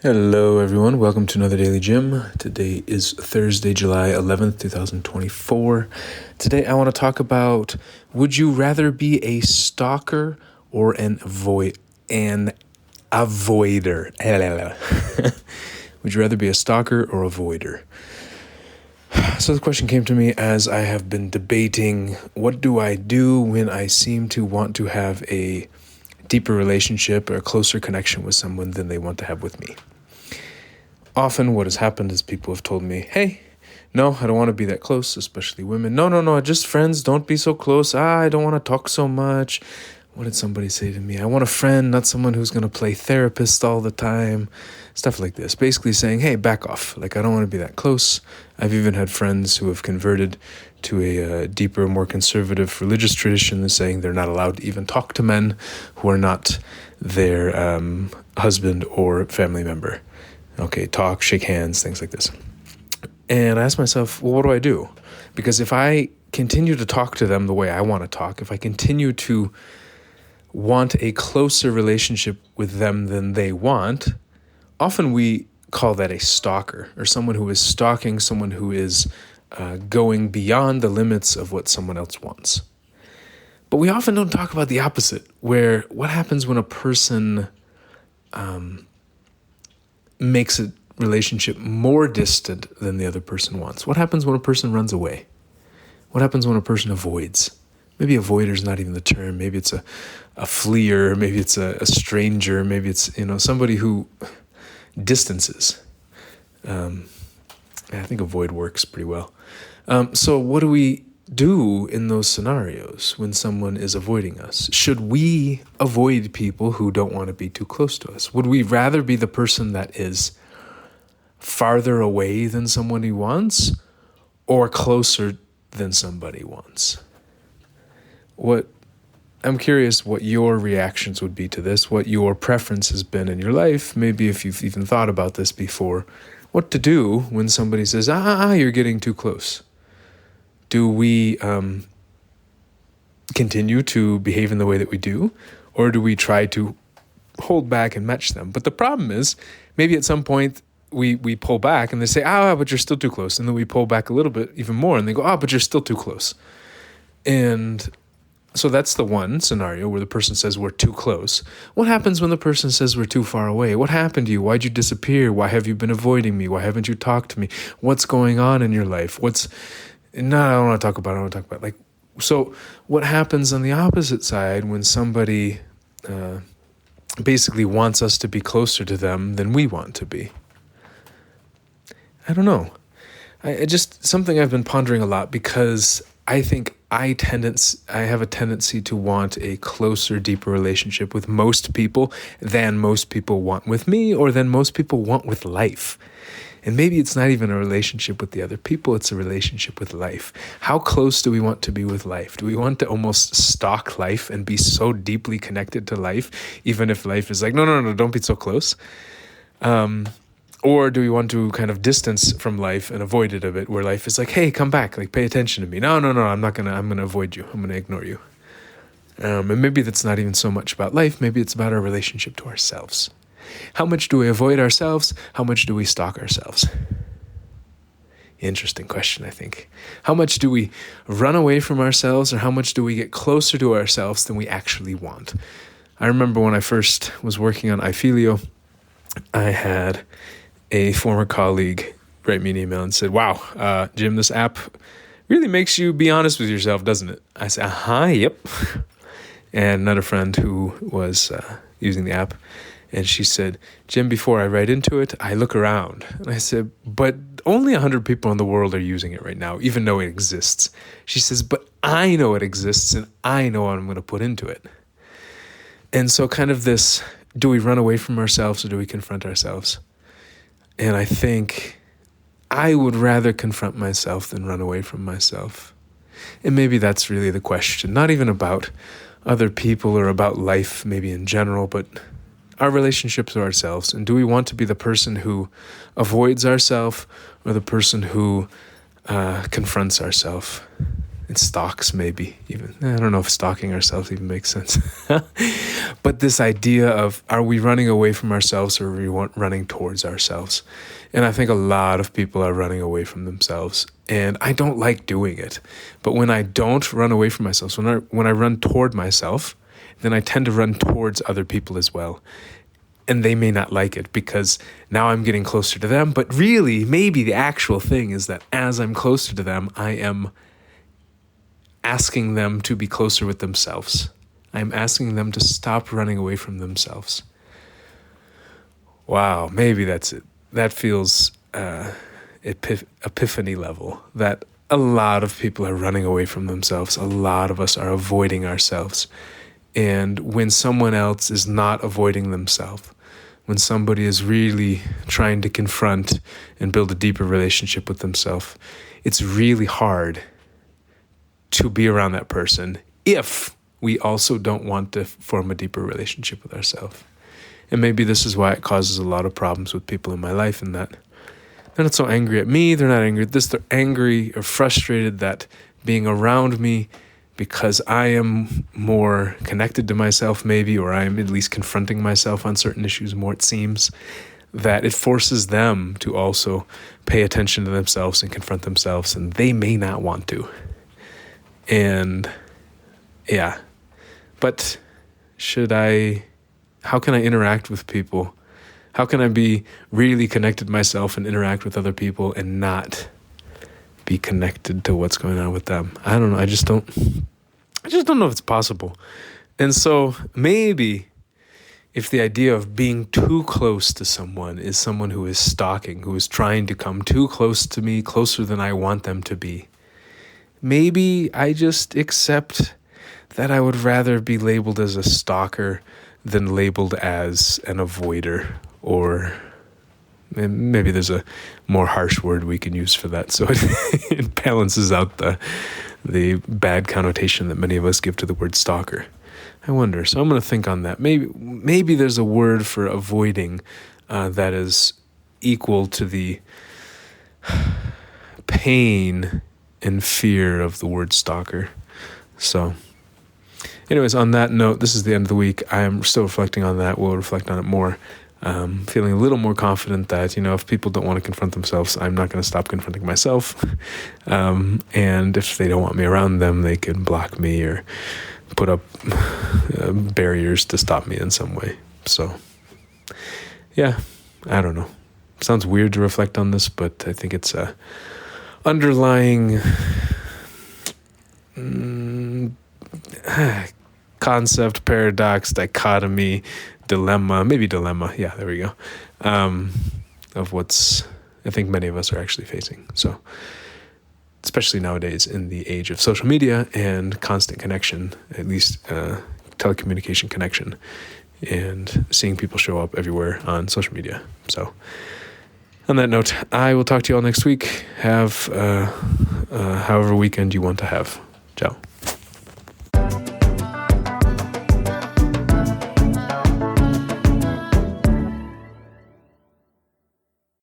Hello, everyone. Welcome to another Daily Gym. Today is Thursday, July 11th, 2024. Today, I want to talk about, would you rather be a stalker or an avoider? Would you rather be a stalker or avoider? So the question came to me as I have been debating, what do I do when I seem to want to have a deeper relationship or a closer connection with someone than they want to have with me? Often what has happened is people have told me, hey, no, I don't want to be that close, especially women. No, just friends. Don't be so close. I don't want to talk so much. What did somebody say to me? I want a friend, not someone who's going to play therapist all the time. Stuff like this. Basically saying, hey, back off. Like, I don't want to be that close. I've even had friends who have converted to a deeper, more conservative religious tradition, saying they're not allowed to even talk to men who are not their husband or family member. Okay, talk, shake hands, things like this. And I asked myself, well, what do I do? Because if I continue to talk to them the way I want to talk, if I continue to want a closer relationship with them than they want, often we call that a stalker, or someone who is stalking, someone who is going beyond the limits of what someone else wants. But we often don't talk about the opposite, where what happens when a person makes a relationship more distant than the other person wants? What happens when a person runs away? What happens when a person avoids? Maybe avoider is not even the term. Maybe it's a fleer. Maybe it's a stranger. Maybe it's somebody who distances. I think avoid works pretty well. So what do we do in those scenarios when someone is avoiding us? Should we avoid people who don't want to be too close to us? Would we rather be the person that is farther away than somebody wants or closer than somebody wants? I'm curious what your reactions would be to this, what your preference has been in your life, maybe if you've even thought about this before, what to do when somebody says, you're getting too close. Do we continue to behave in the way that we do, or do we try to hold back and match them? But the problem is, maybe at some point we pull back and they say, but you're still too close. And then we pull back a little bit even more and they go, but you're still too close. And so that's the one scenario where the person says we're too close. What happens when the person says we're too far away? What happened to you? Why'd you disappear? Why have you been avoiding me? Why haven't you talked to me? What's going on in your life? I don't want to talk about it. So what happens on the opposite side when somebody basically wants us to be closer to them than we want to be? I don't know. I just something I've been pondering a lot, because I think I have a tendency to want a closer, deeper relationship with most people than most people want with me, or than most people want with life. And maybe it's not even a relationship with the other people, it's a relationship with life. How close do we want to be with life? Do we want to almost stalk life and be so deeply connected to life, even if life is like, no, don't be so close? Or do we want to kind of distance from life and avoid it a bit, where life is like, hey, come back, like pay attention to me. No, I'm going to avoid you. I'm going to ignore you. And maybe that's not even so much about life. Maybe it's about our relationship to ourselves. How much do we avoid ourselves? How much do we stalk ourselves? Interesting question, I think. How much do we run away from ourselves, or how much do we get closer to ourselves than we actually want? I remember when I first was working on iFilio, I had a former colleague write me an email and said, wow, Jim, this app really makes you be honest with yourself, doesn't it? I said, yep. And another friend who was using the app, and she said, Jim, before I write into it, I look around. And I said, but only 100 people in the world are using it right now, even though it exists. She says, but I know it exists, and I know what I'm going to put into it. And so kind of this, do we run away from ourselves, or do we confront ourselves? And I think I would rather confront myself than run away from myself. And maybe that's really the question, not even about other people or about life maybe in general, but our relationships to ourselves. And do we want to be the person who avoids ourselves, or the person who confronts ourselves? and stalks, maybe even. I don't know if stalking ourselves even makes sense. But this idea of, are we running away from ourselves, or are we running towards ourselves? And I think a lot of people are running away from themselves, and I don't like doing it. But when I don't run away from myself, when I run toward myself, then I tend to run towards other people as well. And they may not like it, because now I'm getting closer to them. But really, maybe the actual thing is that as I'm closer to them, I am asking them to be closer with themselves. I'm asking them to stop running away from themselves. Wow, maybe that's it. That feels epiphany level, that a lot of people are running away from themselves. A lot of us are avoiding ourselves. And when someone else is not avoiding themselves, when somebody is really trying to confront and build a deeper relationship with themselves, it's really hard to be around that person if we also don't want to form a deeper relationship with ourselves. And maybe this is why it causes a lot of problems with people in my life, in that they're not so angry at me, they're not angry at this, they're angry or frustrated that being around me, because I am more connected to myself maybe, or I'm at least confronting myself on certain issues more, it seems, that it forces them to also pay attention to themselves and confront themselves, and they may not want to. And yeah, but how can I interact with people? How can I be really connected to myself and interact with other people and not be connected to what's going on with them? I don't know. I just don't know if it's possible. And so maybe if the idea of being too close to someone is someone who is stalking, who is trying to come too close to me, closer than I want them to be, maybe I just accept that I would rather be labeled as a stalker than labeled as an avoider, or maybe there's a more harsh word we can use for that, so it balances out the bad connotation that many of us give to the word stalker. I wonder. So I'm going to think on that. Maybe there's a word for avoiding that is equal to the pain and fear of the word stalker. So anyways, on that note, this is the end of the week. I am still reflecting on that. We'll reflect on it more. Feeling a little more confident that, if people don't want to confront themselves, I'm not going to stop confronting myself. And if they don't want me around them, they can block me or put up barriers to stop me in some way. So, yeah, I don't know. Sounds weird to reflect on this, but I think it's a underlying concept, paradox, dichotomy, dilemma, yeah, there we go, of what's I think many of us are actually facing. So, especially nowadays in the age of social media and constant connection, at least telecommunication connection, and seeing people show up everywhere on social media. So, on that note, I will talk to you all next week. Have however weekend you want to have. Ciao.